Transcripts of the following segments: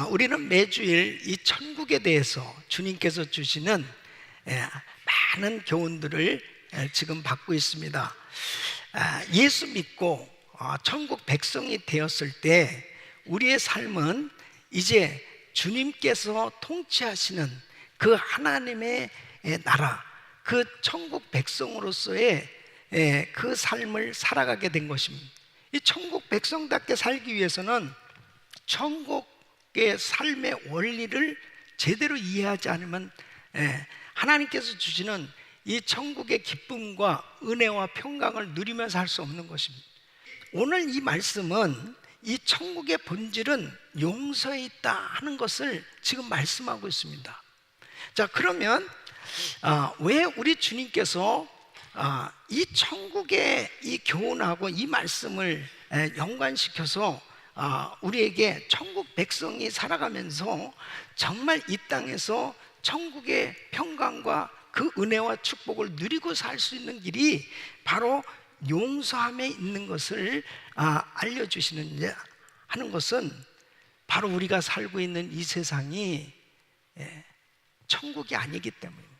우리는 매주일 이 천국에 대해서 주님께서 주시는 많은 교훈들을 지금 받고 있습니다. 예수 믿고 천국 백성이 되었을 때 우리의 삶은 이제 주님께서 통치하시는 그 하나님의 나라, 그 천국 백성으로서의 그 삶을 살아가게 된 것입니다. 이 천국 백성답게 살기 위해서는 천국의 삶의 원리를 제대로 이해하지 않으면 하나님께서 주시는 이 천국의 기쁨과 은혜와 평강을 누리면서 할 수 없는 것입니다. 오늘 이 말씀은 이 천국의 본질은 용서에 있다 하는 것을 지금 말씀하고 있습니다. 자, 그러면 왜 우리 주님께서 이 천국의 이 교훈하고 이 말씀을 연관시켜서 우리에게 천국 백성이 살아가면서 정말 이 땅에서 천국의 평강과 그 은혜와 축복을 누리고 살 수 있는 길이 바로 용서함에 있는 것을 알려주시는 하는 것은 바로 우리가 살고 있는 이 세상이 천국이 아니기 때문입니다.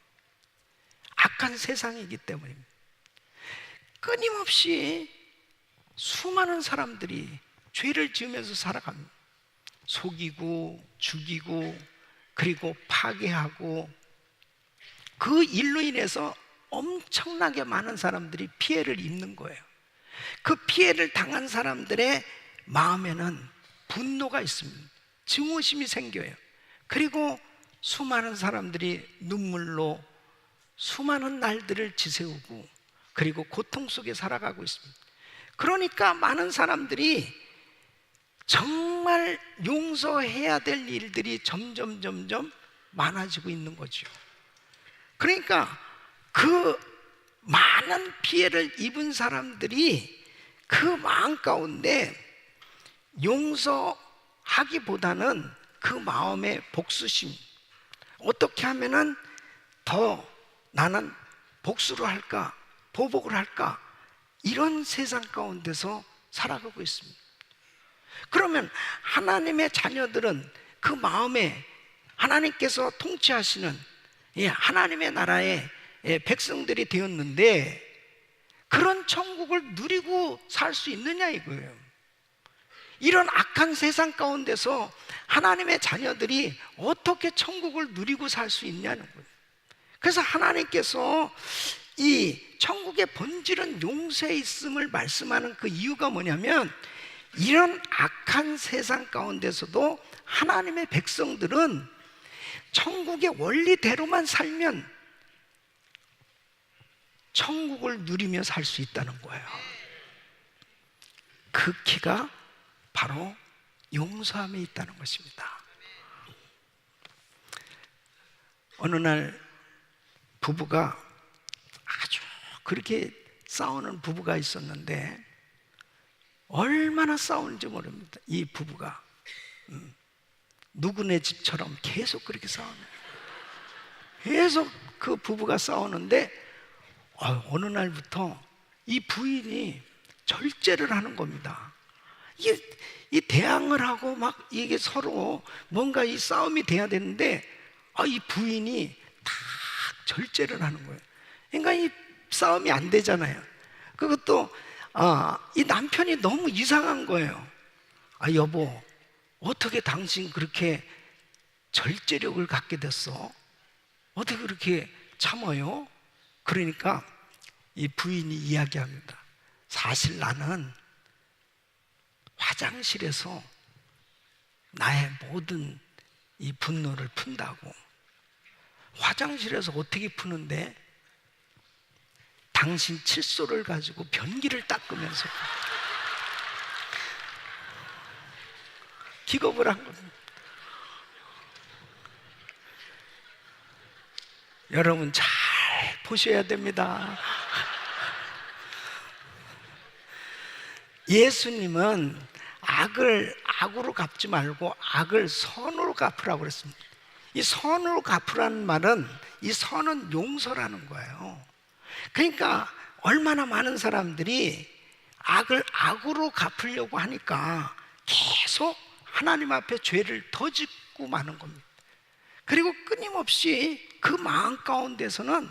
악한 세상이기 때문입니다. 끊임없이 수많은 사람들이 죄를 지으면서 살아갑니다. 속이고 죽이고 그리고 파괴하고 그 일로 인해서 엄청나게 많은 사람들이 피해를 입는 거예요. 그 피해를 당한 사람들의 마음에는 분노가 있습니다. 증오심이 생겨요. 그리고 수많은 사람들이 눈물로 수많은 날들을 지새우고 그리고 고통 속에 살아가고 있습니다. 그러니까 많은 사람들이 정말 용서해야 될 일들이 점점 많아지고 있는 거죠. 그러니까 그 많은 피해를 입은 사람들이 그 마음 가운데 용서하기보다는 그 마음의 복수심, 어떻게 하면은 더 나는 복수를 할까, 보복을 할까, 이런 세상 가운데서 살아가고 있습니다. 그러면 하나님의 자녀들은 그 마음에 하나님께서 통치하시는 하나님의 나라의 백성들이 되었는데 그런 천국을 누리고 살 수 있느냐 이거예요. 이런 악한 세상 가운데서 하나님의 자녀들이 어떻게 천국을 누리고 살 수 있냐는 거예요. 그래서 하나님께서 이 천국의 본질은 용서에 있음을 말씀하는 그 이유가 뭐냐면, 이런 악한 세상 가운데서도 하나님의 백성들은 천국의 원리대로만 살면 천국을 누리며 살 수 있다는 거예요. 그 키가 바로 용서함에 있다는 것입니다. 어느 날 부부가 아주 그렇게 싸우는 부부가 있었는데 얼마나 싸우는지 모릅니다. 이 부부가 누구네 집처럼 계속 그렇게 싸우는, 계속 그 부부가 싸우는데 어느 날부터 이 부인이 절제를 하는 겁니다. 이 대항을 하고 막 이게 서로 뭔가 이 싸움이 돼야 되는데 이 부인이 다 절제를 하는 거예요. 그러니까 이 싸움이 안 되잖아요. 그것도 이 남편이 너무 이상한 거예요. 여보, 어떻게 당신 그렇게 절제력을 갖게 됐어? 어떻게 그렇게 참아요? 그러니까 이 부인이 이야기합니다. 사실 나는 화장실에서 나의 모든 이 분노를 푼다고. 화장실에서 어떻게 푸는데? 당신 칫솔을 가지고 변기를 닦으면서 기겁을 한 겁니다. 여러분 잘 보셔야 됩니다. 예수님은 악을 악으로 갚지 말고 악을 선으로 갚으라고 그랬습니다. 이 선으로 갚으라는 말은, 이 선은 용서라는 거예요. 그러니까 얼마나 많은 사람들이 악을 악으로 갚으려고 하니까 계속 하나님 앞에 죄를 더 짓고 마는 겁니다. 그리고 끊임없이 그 마음 가운데서는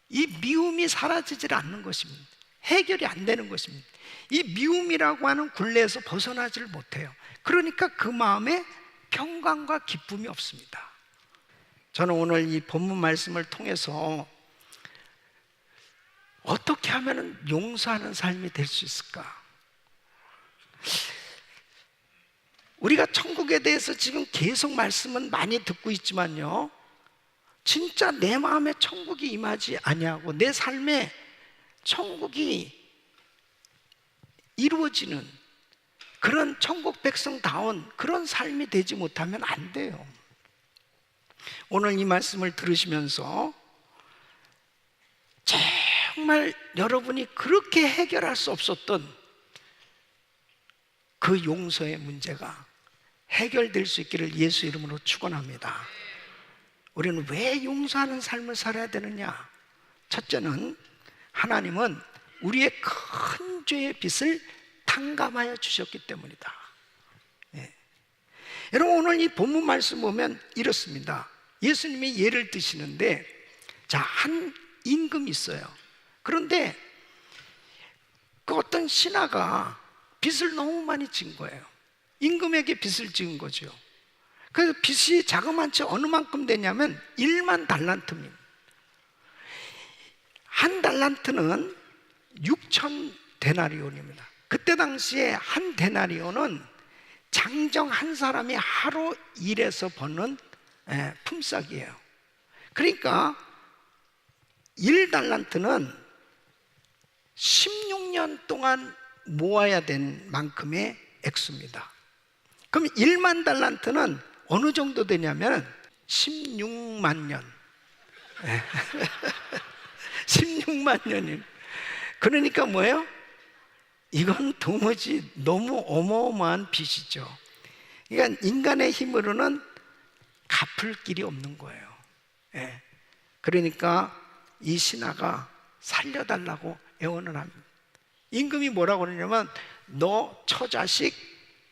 이 미움이 사라지질 않는 것입니다. 해결이 안 되는 것입니다. 이 미움이라고 하는 굴레에서 벗어나지를 못해요. 그러니까 그 마음에 평강과 기쁨이 없습니다. 저는 오늘 이 본문 말씀을 통해서 어떻게 하면 용서하는 삶이 될 수 있을까? 우리가 천국에 대해서 지금 계속 말씀은 많이 듣고 있지만요, 진짜 내 마음에 천국이 임하지 아니하고 내 삶에 천국이 이루어지는 그런 천국 백성다운 그런 삶이 되지 못하면 안 돼요. 오늘 이 말씀을 들으시면서 정말 여러분이 그렇게 해결할 수 없었던 그 용서의 문제가 해결될 수 있기를 예수 이름으로 축원합니다. 우리는 왜 용서하는 삶을 살아야 되느냐? 첫째는 하나님은 우리의 큰 죄의 빚을 탕감하여 주셨기 때문이다. 네. 여러분, 오늘 이 본문 말씀 보면 이렇습니다. 예수님이 예를 드시는데, 자, 한 임금이 있어요. 그런데 그 어떤 신하가 빚을 너무 많이 진 거예요. 임금에게 빚을 지은 거죠. 그래서 빚이 자그마치 어느 만큼 되냐면 1만 달란트입니다. 한 달란트는 6천 데나리온입니다. 그때 당시에 한 데나리온은 장정 한 사람이 하루 일해서 버는 품삯이에요. 그러니까 1달란트는 16년 동안 모아야 된 만큼의 액수입니다. 그럼 1만 달란트는 어느 정도 되냐면 16만 년. 16만 년이에요. 그러니까 뭐예요? 이건 도무지 너무 어마어마한 빚이죠. 그러니까 인간의 힘으로는 갚을 길이 없는 거예요. 그러니까 이 신하가 살려달라고 애원을 합니다. 임금이 뭐라고 그러냐면, 너 처자식,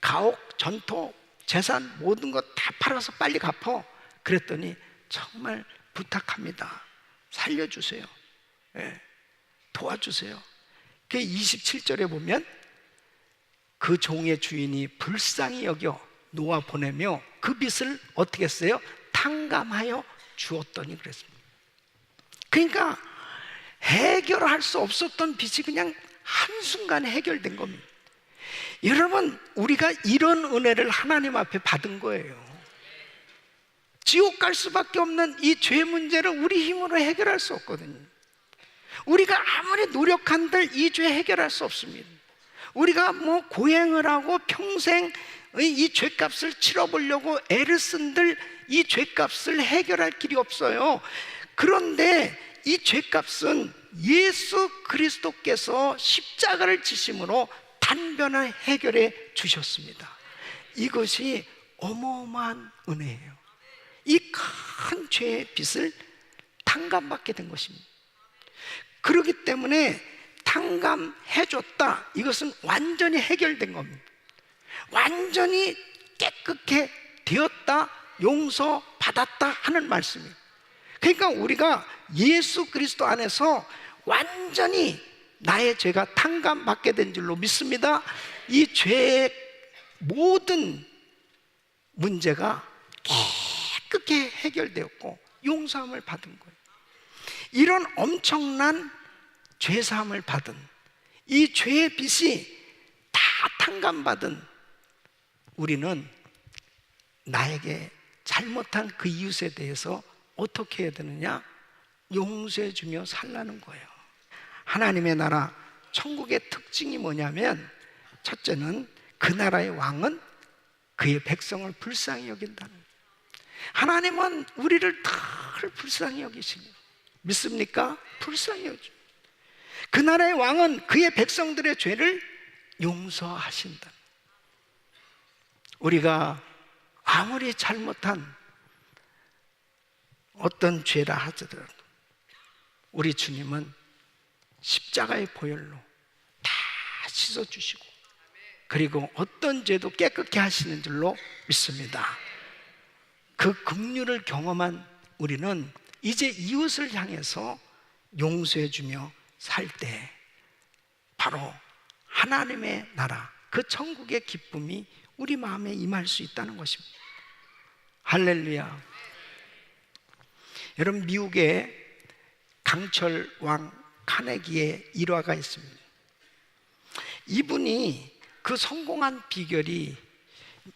가옥, 전토, 재산 모든 것 다 팔아서 빨리 갚어. 그랬더니 정말 부탁합니다. 살려주세요. 도와주세요. 그 27절에 보면 그 종의 주인이 불쌍히 여겨 놓아 보내며 그 빚을 어떻게 했어요? 탕감하여 주었더니 그랬습니다. 그러니까 해결할 수 없었던 빚이 그냥 한순간에 해결된 겁니다. 여러분, 우리가 이런 은혜를 하나님 앞에 받은 거예요. 지옥 갈 수밖에 없는 이 죄 문제를 우리 힘으로 해결할 수 없거든요. 우리가 아무리 노력한들 이 죄 해결할 수 없습니다. 우리가 뭐 고행을 하고 평생 이 죄값을 치러보려고 애를 쓴들 이 죄값을 해결할 길이 없어요. 그런데 이 죄값은 예수 그리스도께서 십자가를 지심으로 단변을 해결해 주셨습니다. 이것이 어마어마한 은혜예요. 이 큰 죄의 빚을 탕감받게 된 것입니다. 그렇기 때문에 탕감해줬다, 이것은 완전히 해결된 겁니다. 완전히 깨끗해 되었다, 용서받았다 하는 말씀이에요. 그러니까 우리가 예수 그리스도 안에서 완전히 나의 죄가 탕감받게 된 줄로 믿습니다. 이 죄의 모든 문제가 깨끗하게 해결되었고 용서함을 받은 거예요. 이런 엄청난 죄사함을 받은, 이 죄의 빚이 다 탕감받은 우리는 나에게 잘못한 그 이웃에 대해서 어떻게 해야 되느냐? 용서해 주며 살라는 거예요. 하나님의 나라 천국의 특징이 뭐냐면, 첫째는 그 나라의 왕은 그의 백성을 불쌍히 여긴다는 거예요. 하나님은 우리를 늘 불쌍히 여기십니다. 믿습니까? 불쌍히 여기십니다. 그 나라의 왕은 그의 백성들의 죄를 용서하신다. 우리가 아무리 잘못한 어떤 죄라 하더라도 우리 주님은 십자가의 보혈로 다 씻어주시고 그리고 어떤 죄도 깨끗게 하시는 줄로 믿습니다. 그 긍휼을 경험한 우리는 이제 이웃을 향해서 용서해 주며 살 때 바로 하나님의 나라, 그 천국의 기쁨이 우리 마음에 임할 수 있다는 것입니다. 할렐루야. 여러분, 미국에 강철 왕 카네기의 일화가 있습니다. 이분이 그 성공한 비결이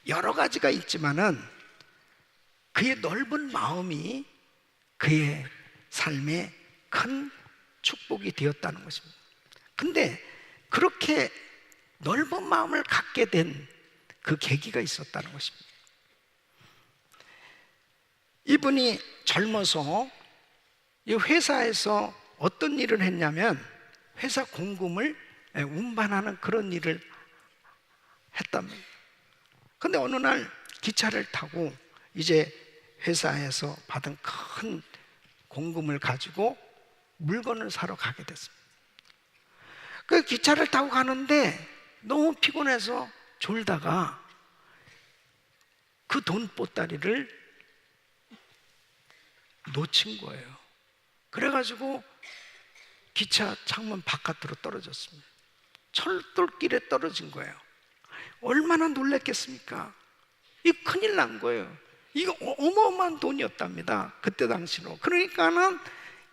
여러 가지가 있지만은 그의 넓은 마음이 그의 삶에 큰 축복이 되었다는 것입니다. 근데 그렇게 넓은 마음을 갖게 된 그 계기가 있었다는 것입니다. 이분이 젊어서 이 회사에서 어떤 일을 했냐면 회사 공금을 운반하는 그런 일을 했답니다. 근데 어느 날 기차를 타고 이제 회사에서 받은 큰 공금을 가지고 물건을 사러 가게 됐습니다. 그 기차를 타고 가는데 너무 피곤해서 졸다가 그 돈 보따리를 놓친 거예요. 그래가지고 기차 창문 바깥으로 떨어졌습니다. 철돌길에 떨어진 거예요. 얼마나 놀랐겠습니까? 이 큰일 난 거예요. 이거 어마어마한 돈이었답니다. 그때 당시로. 그러니까는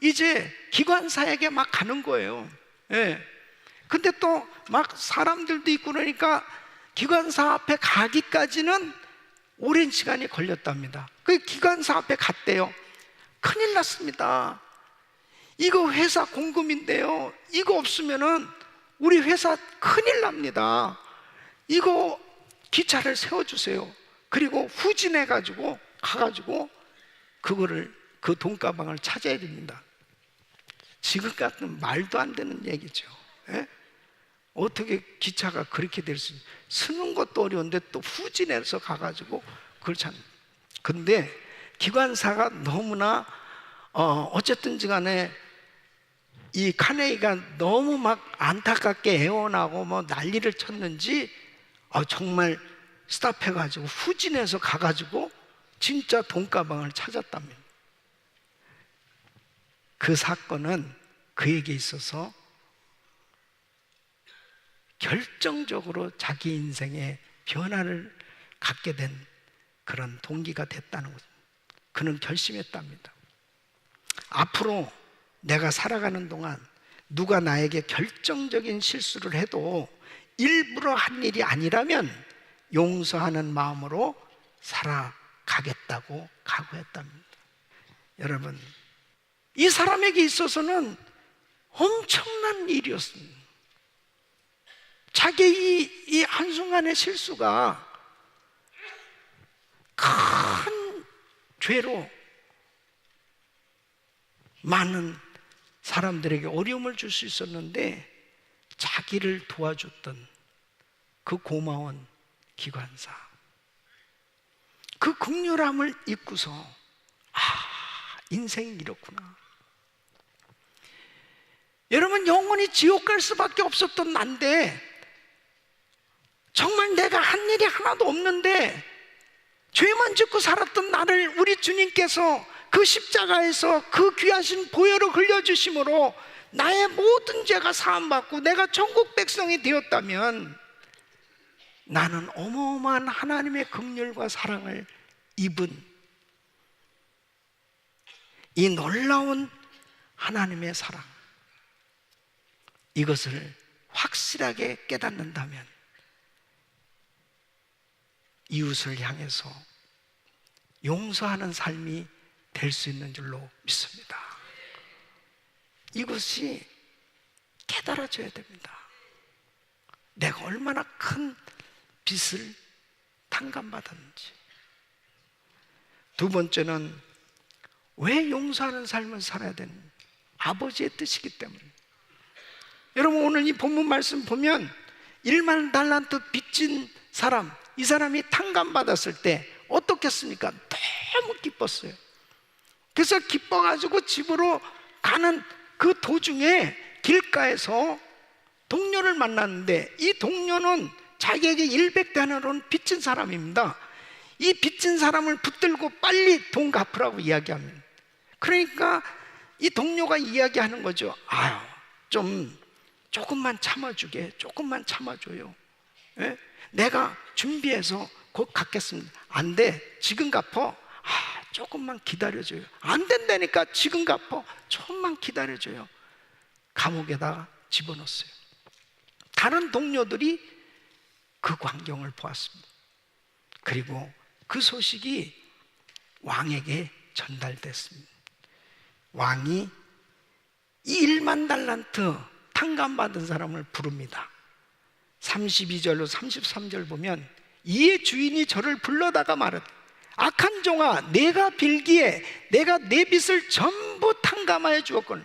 이제 기관사에게 막 가는 거예요. 예. 근데 또 막 사람들도 있고 그러니까 기관사 앞에 가기까지는 오랜 시간이 걸렸답니다. 그 기관사 앞에 갔대요. 큰일 났습니다. 이거 회사 공금인데요. 이거 없으면은 우리 회사 큰일 납니다. 이거 기차를 세워주세요. 그리고 후진해가지고 가가지고 그거를 그 돈가방을 찾아야 됩니다. 지금 같은 말도 안 되는 얘기죠. 예? 어떻게 기차가 그렇게 될 수 있어요? 쓰는 것도 어려운데 또 후진해서 가가지고 그걸 찾는. 근데 기관사가 너무나 어쨌든지 간에 이 카네이가 너무 막 안타깝게 애원하고 뭐 난리를 쳤는지 정말 스탑해가지고 후진해서 가가지고 진짜 돈가방을 찾았답니다. 그 사건은 그에게 있어서 결정적으로 자기 인생에 변화를 갖게 된 그런 동기가 됐다는 것. 그는 결심했답니다. 앞으로 내가 살아가는 동안 누가 나에게 결정적인 실수를 해도 일부러 한 일이 아니라면 용서하는 마음으로 살아가겠다고 각오했답니다. 여러분, 이 사람에게 있어서는 엄청난 일이었습니다. 자기 이 한순간의 실수가 큰 죄로 많은 사람들에게 어려움을 줄 수 있었는데 자기를 도와줬던 그 고마운 기관사, 그 긍휼함을 잊고서 인생이 이렇구나. 여러분, 영원히 지옥 갈 수밖에 없었던 난데 정말 내가 한 일이 하나도 없는데 죄만 짓고 살았던 나를 우리 주님께서 그 십자가에서 그 귀하신 보혈을 흘려주심으로 나의 모든 죄가 사함받고 내가 천국 백성이 되었다면 나는 어마어마한 하나님의 긍휼과 사랑을 입은 이 놀라운 하나님의 사랑, 이것을 확실하게 깨닫는다면 이웃을 향해서 용서하는 삶이 될 수 있는 줄로 믿습니다. 이것이 깨달아져야 됩니다. 내가 얼마나 큰 빚을 탕감받았는지. 두 번째는 왜 용서하는 삶을 살아야 되는지, 아버지의 뜻이기 때문에. 여러분, 오늘 이 본문 말씀 보면 1만 달란트 빚진 사람, 이 사람이 탕감받았을 때 어떻겠습니까? 너무 기뻤어요. 그래서 기뻐가지고 집으로 가는 그 도중에 길가에서 동료를 만났는데 이 동료는 자기에게 100데나리온을 빚진 사람입니다. 이 빚진 사람을 붙들고 빨리 돈 갚으라고 이야기합니다. 그러니까 이 동료가 이야기하는 거죠. 아유, 조금만 참아주게, 조금만 참아줘요. 예? 내가 준비해서 곧 갚겠습니다. 안 돼, 지금 갚어. 조금만 기다려줘요. 안 된다니까. 지금 갚어. 조금만 기다려줘요. 감옥에다가 집어넣었어요. 다른 동료들이 그 광경을 보았습니다. 그리고 그 소식이 왕에게 전달됐습니다. 왕이 이 1만 달란트 탕감받은 사람을 부릅니다. 32절로 33절 보면 이의 주인이 저를 불러다가 말하되 악한 종아, 내가 빌기에 내가 내 빚을 전부 탕감하여 주었거늘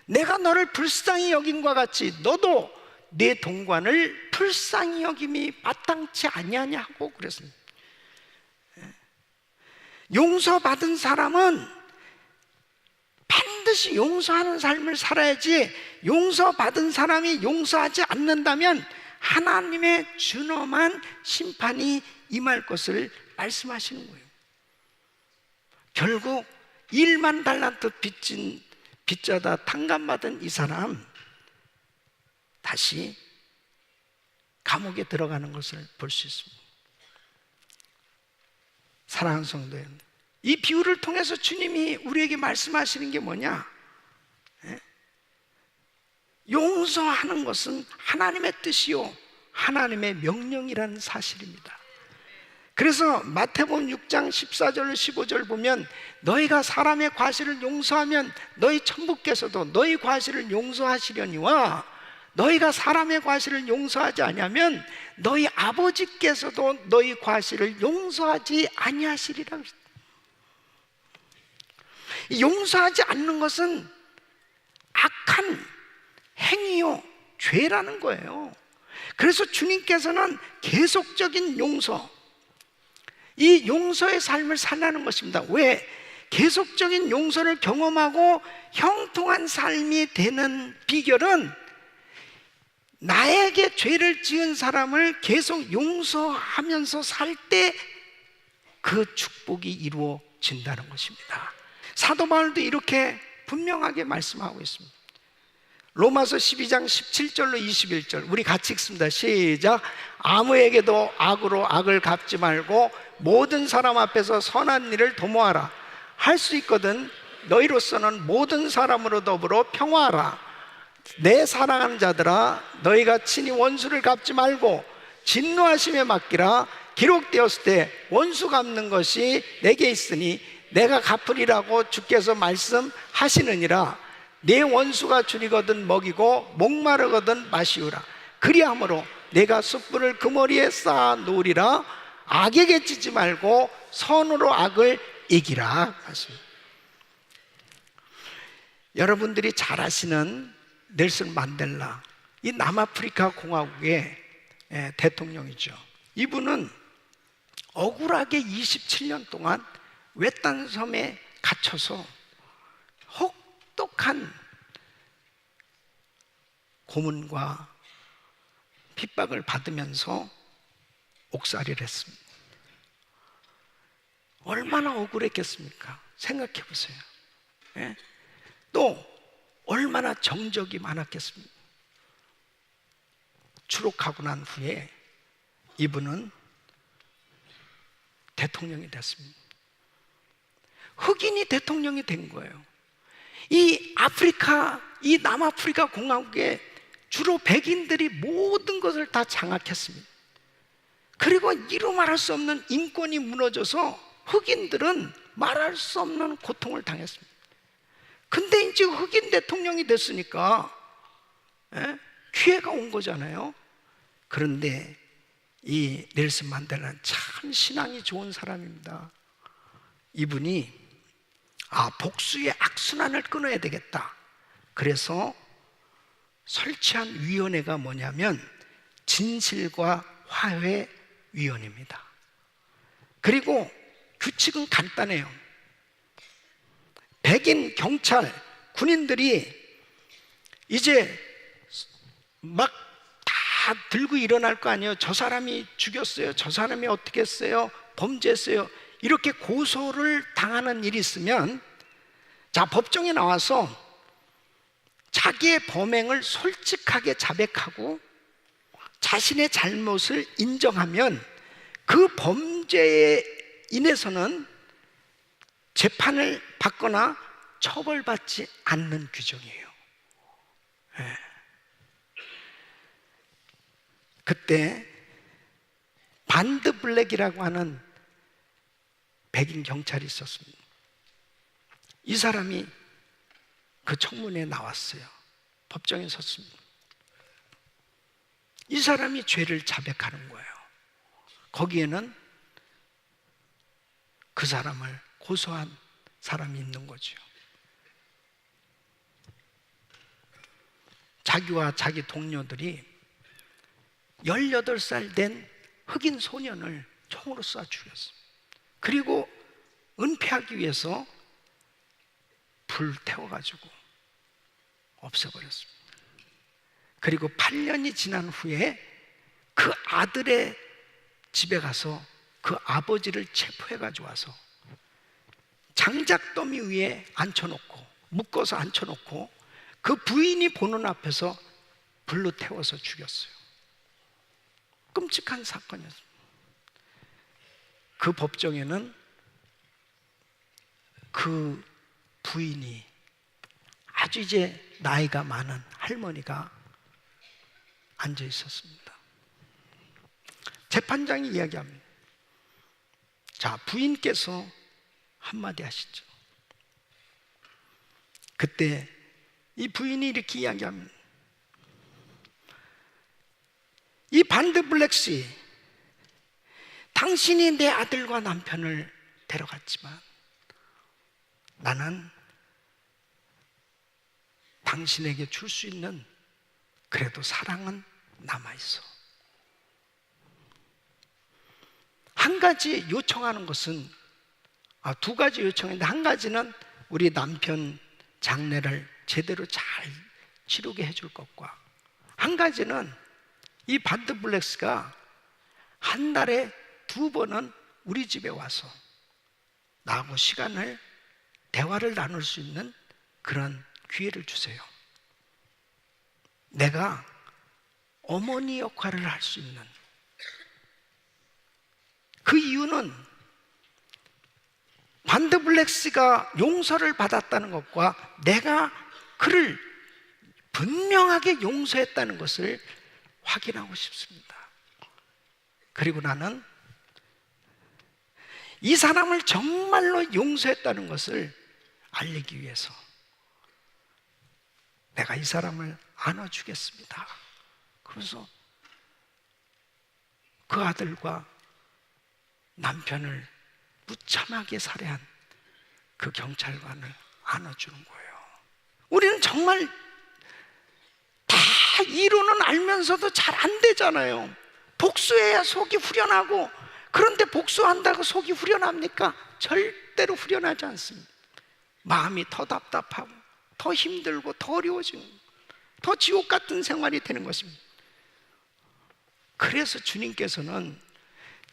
내가 너를 불쌍히 여김과 같이 너도 내 동관을 불쌍히 여김이 마땅치 아니하냐 하고 그랬습니다. 용서받은 사람은 반드시 용서하는 삶을 살아야지, 용서받은 사람이 용서하지 않는다면 하나님의 준엄한 심판이 임할 것을 말씀하시는 거예요. 결국 1만 달란트 빚져다 탕감받은 이 사람 다시 감옥에 들어가는 것을 볼 수 있습니다. 사랑하는 성도 여러분, 이 비유를 통해서 주님이 우리에게 말씀하시는 게 뭐냐? 용서하는 것은 하나님의 뜻이요 하나님의 명령이라는 사실입니다. 그래서 마태복음 6장 14절 15절 보면 너희가 사람의 과실을 용서하면 너희 천부께서도 너희 과실을 용서하시려니와 너희가 사람의 과실을 용서하지 아니하면 너희 아버지께서도 너희 과실을 용서하지 아니하시리라. 용서하지 않는 것은 악한 행위요 죄라는 거예요. 그래서 주님께서는 계속적인 용서, 이 용서의 삶을 살라는 것입니다. 왜? 계속적인 용서를 경험하고 형통한 삶이 되는 비결은 나에게 죄를 지은 사람을 계속 용서하면서 살 때 그 축복이 이루어진다는 것입니다. 사도 바울도 이렇게 분명하게 말씀하고 있습니다. 로마서 12장 17절로 21절 우리 같이 읽습니다. 시작. 아무에게도 악으로 악을 갚지 말고 모든 사람 앞에서 선한 일을 도모하라. 할 수 있거든 너희로서는 모든 사람으로 더불어 평화하라. 내 사랑하는 자들아, 너희가 친히 원수를 갚지 말고 진노하심에 맡기라. 기록되었을 때 원수 갚는 것이 내게 있으니 내가 갚으리라고 주께서 말씀하시느니라. 내 원수가 줄이거든 먹이고 목마르거든 마시우라. 그리함으로 내가 숯불을 그 머리에 쌓아 놓으리라. 악에게 찌지 말고 선으로 악을 이기라. 여러분들이 잘 아시는 넬슨 만델라, 이 남아프리카 공화국의 대통령이죠. 이분은 억울하게 27년 동안 외딴 섬에 갇혀서 혹독한 고문과 핍박을 받으면서 옥살이를 했습니다. 얼마나 억울했겠습니까? 생각해 보세요. 또 얼마나 정적이 많았겠습니까? 추록하고 난 후에 이분은 대통령이 됐습니다. 흑인이 대통령이 된 거예요. 이 아프리카, 이 남아프리카 공화국에 주로 백인들이 모든 것을 다 장악했습니다. 그리고 이루 말할 수 없는 인권이 무너져서 흑인들은 말할 수 없는 고통을 당했습니다. 근데 이제 흑인 대통령이 됐으니까 기회가 온 거잖아요. 그런데 이 넬슨 만델라는 참 신앙이 좋은 사람입니다. 이분이 복수의 악순환을 끊어야 되겠다. 그래서 설치한 위원회가 뭐냐면 진실과 화해위원회입니다. 그리고 규칙은 간단해요. 백인 경찰, 군인들이 이제 막 다 들고 일어날 거 아니에요. 저 사람이 죽였어요, 저 사람이 어떻게 했어요, 범죄했어요, 이렇게 고소를 당하는 일이 있으면, 자, 법정에 나와서 자기의 범행을 솔직하게 자백하고 자신의 잘못을 인정하면 그 범죄에 인해서는 재판을 받거나 처벌받지 않는 규정이에요. 네. 그때 반드 블랙이라고 하는 백인 경찰이 있었습니다. 이 사람이 그 청문회에 나왔어요. 법정에 섰습니다. 이 사람이 죄를 자백하는 거예요. 거기에는 그 사람을 고소한 사람이 있는 거죠. 자기와 자기 동료들이 18살 된 흑인 소년을 총으로 쏴 죽였습니다. 그리고 은폐하기 위해서 불 태워가지고 없애버렸습니다. 그리고 8년이 지난 후에 그 아들의 집에 가서 그 아버지를 체포해가지고 와서 장작더미 위에 앉혀놓고, 묶어서 앉혀놓고 그 부인이 보는 앞에서 불로 태워서 죽였어요. 끔찍한 사건이었습니다. 그 법정에는 그 부인이, 아주 이제 나이가 많은 할머니가 앉아 있었습니다. 재판장이 이야기합니다. 자, 부인께서 한마디 하시죠. 그때 이 부인이 이렇게 이야기합니다. 이 반드 블랙 씨, 당신이 내 아들과 남편을 데려갔지만 나는 당신에게 줄 수 있는 그래도 사랑은 남아있어. 한 가지 요청하는 것은, 두 가지 요청했는데, 한 가지는 우리 남편 장례를 제대로 잘 치르게 해줄 것과, 한 가지는 이 반드 블랙스가 한 달에 2번은 우리 집에 와서 나하고 시간을, 대화를 나눌 수 있는 그런 기회를 주세요. 내가 어머니 역할을 할 수 있는, 그 이유는 반드 블랙스가 용서를 받았다는 것과 내가 그를 분명하게 용서했다는 것을 확인하고 싶습니다. 그리고 나는 이 사람을 정말로 용서했다는 것을 알리기 위해서 내가 이 사람을 안아주겠습니다. 그래서 그 아들과 남편을 무참하게 살해한 그 경찰관을 안아주는 거예요. 우리는 정말 다 이론은 알면서도 잘 안 되잖아요. 복수해야 속이 후련하고, 그런데 복수한다고 속이 후련합니까? 절대로 후련하지 않습니다. 마음이 더 답답하고 더 힘들고 더 어려워지고 더 지옥 같은 생활이 되는 것입니다. 그래서 주님께서는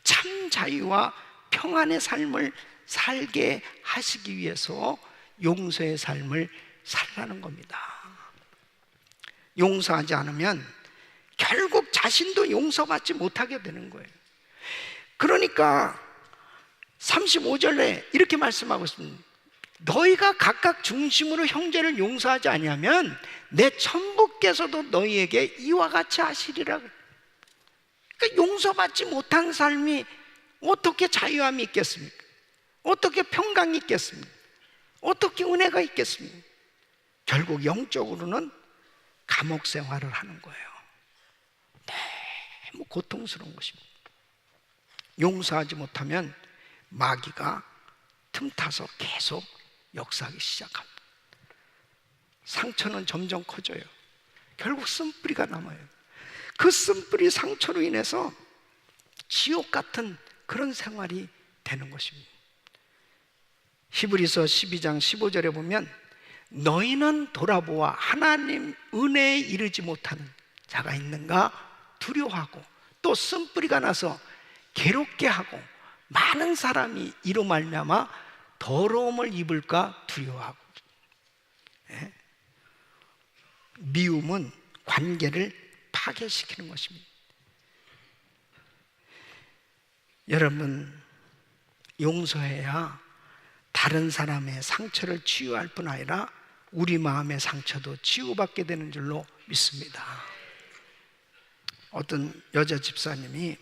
참 자유와 평안의 삶을 살게 하시기 위해서 용서의 삶을 살라는 겁니다. 용서하지 않으면 결국 자신도 용서받지 못하게 되는 거예요. 그러니까 35절에 이렇게 말씀하고 있습니다. 너희가 각각 중심으로 형제를 용서하지 아니하면 내 천부께서도 너희에게 이와 같이 하시리라. 그러니까 용서받지 못한 삶이 어떻게 자유함이 있겠습니까? 어떻게 평강이 있겠습니까? 어떻게 은혜가 있겠습니까? 결국 영적으로는 감옥 생활을 하는 거예요. 너무 고통스러운 것입니다. 용서하지 못하면 마귀가 틈타서 계속 역사하기 시작합니다. 상처는 점점 커져요. 결국 쓴뿌리가 남아요. 그 쓴뿌리 상처로 인해서 지옥 같은 그런 생활이 되는 것입니다. 히브리서 12장 15절에 보면 너희는 돌아보아 하나님 은혜에 이르지 못하는 자가 있는가 두려워하고 또 쓴뿌리가 나서 괴롭게 하고 많은 사람이 이로 말미암아 더러움을 입을까 두려워하고. 예? 미움은 관계를 파괴시키는 것입니다. 여러분, 용서해야 다른 사람의 상처를 치유할 뿐 아니라 우리 마음의 상처도 치유받게 되는 줄로 믿습니다. 어떤 여자 집사님이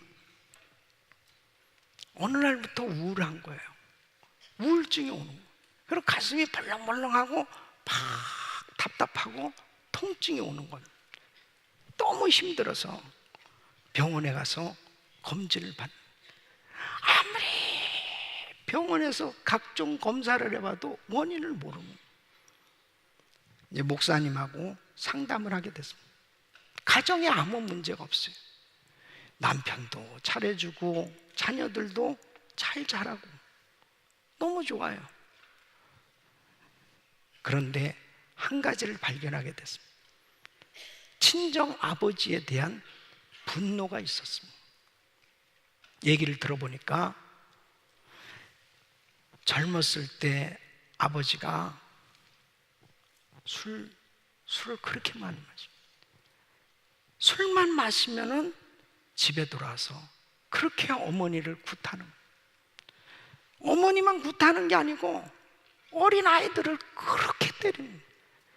어느 날부터 우울한 거예요. 우울증이 오는 거예요. 그리고 가슴이 벌렁벌렁하고 막 답답하고 통증이 오는 거예요. 너무 힘들어서 병원에 가서 검진을 받는. 아무리 병원에서 각종 검사를 해봐도 원인을 모르는 거예요. 이제 목사님하고 상담을 하게 됐습니다. 가정에 아무 문제가 없어요. 남편도 잘해주고 자녀들도 잘 자라고 너무 좋아요. 그런데 한 가지를 발견하게 됐습니다. 친정 아버지에 대한 분노가 있었습니다. 얘기를 들어보니까 젊었을 때 아버지가 술을 그렇게 많이 마십니다. 술만 마시면은 집에 돌아와서 그렇게 어머니를 굿하는 거예요. 어머니만 굿하는 게 아니고 어린 아이들을 그렇게 때리는 거예요.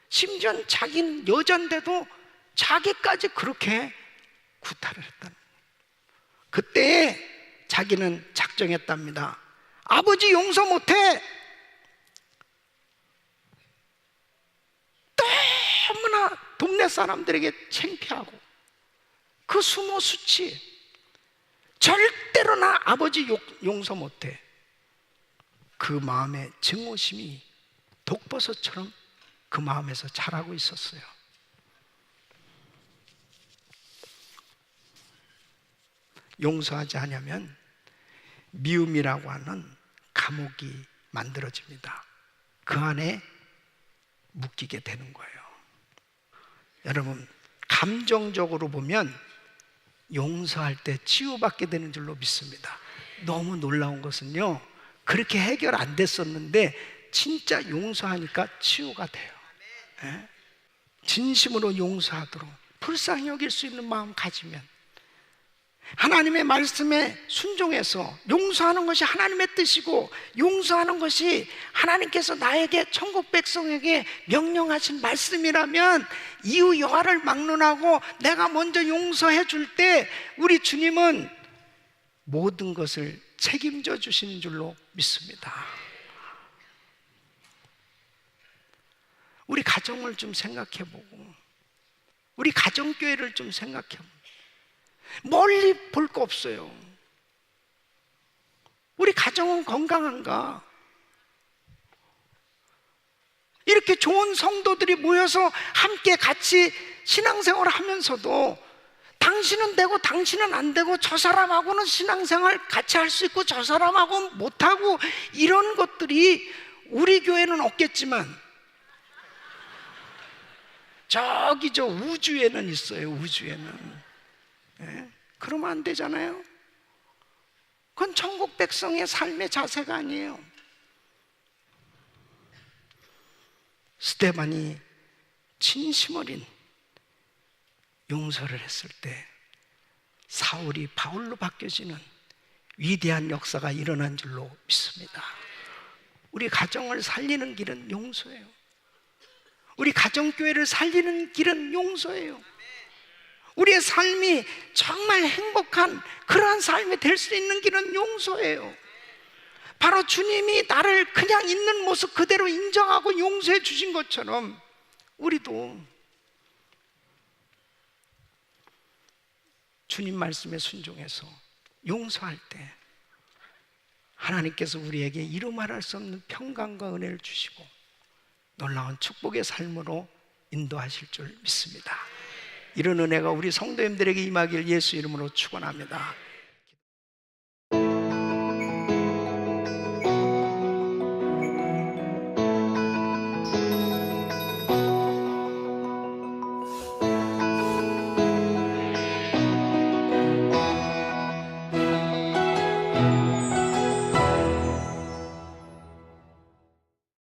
심지어 자기는 여잔데도 자기까지 그렇게 구타를 했다는 거예요. 그때 자기는 작정했답니다. 아버지 용서 못해. 너무나 동네 사람들에게 창피하고 그 수모 수치, 절대로 나 아버지 용서 못해. 그 마음의 증오심이 독버섯처럼 그 마음에서 자라고 있었어요. 용서하지 않으면 미움이라고 하는 감옥이 만들어집니다. 그 안에 묶이게 되는 거예요. 여러분, 감정적으로 보면 용서할 때 치유받게 되는 줄로 믿습니다. 너무 놀라운 것은요, 그렇게 해결 안 됐었는데 진짜 용서하니까 치유가 돼요. 예? 진심으로 용서하도록 불쌍히 여길 수 있는 마음 가지면, 하나님의 말씀에 순종해서 용서하는 것이 하나님의 뜻이고 용서하는 것이 하나님께서 나에게 천국 백성에게 명령하신 말씀이라면 이후 여하를 막론하고 내가 먼저 용서해 줄 때 우리 주님은 모든 것을 책임져 주시는 줄로 믿습니다. 우리 가정을 좀 생각해 보고 우리 가정교회를 좀 생각해 보고 멀리 볼 거 없어요. 우리 가정은 건강한가? 이렇게 좋은 성도들이 모여서 함께 같이 신앙생활을 하면서도 당신은 되고 당신은 안 되고 저 사람하고는 신앙생활 같이 할 수 있고 저 사람하고는 못하고 이런 것들이 우리 교회는 없겠지만 저기 저 우주에는 있어요. 우주에는. 예? 그러면 안 되잖아요. 그건 천국 백성의 삶의 자세가 아니에요. 스데반이 진심 어린 용서를 했을 때 사울이 바울로 바뀌어지는 위대한 역사가 일어난 줄로 믿습니다. 우리 가정을 살리는 길은 용서예요. 우리 가정교회를 살리는 길은 용서예요. 우리의 삶이 정말 행복한 그러한 삶이 될 수 있는 길은 용서예요. 바로 주님이 나를 그냥 있는 모습 그대로 인정하고 용서해 주신 것처럼 우리도 주님 말씀에 순종해서 용서할 때 하나님께서 우리에게 이루 말할 수 없는 평강과 은혜를 주시고 놀라운 축복의 삶으로 인도하실 줄 믿습니다. 이런 은혜가 우리 성도님들에게 임하길 예수 이름으로 축원합니다.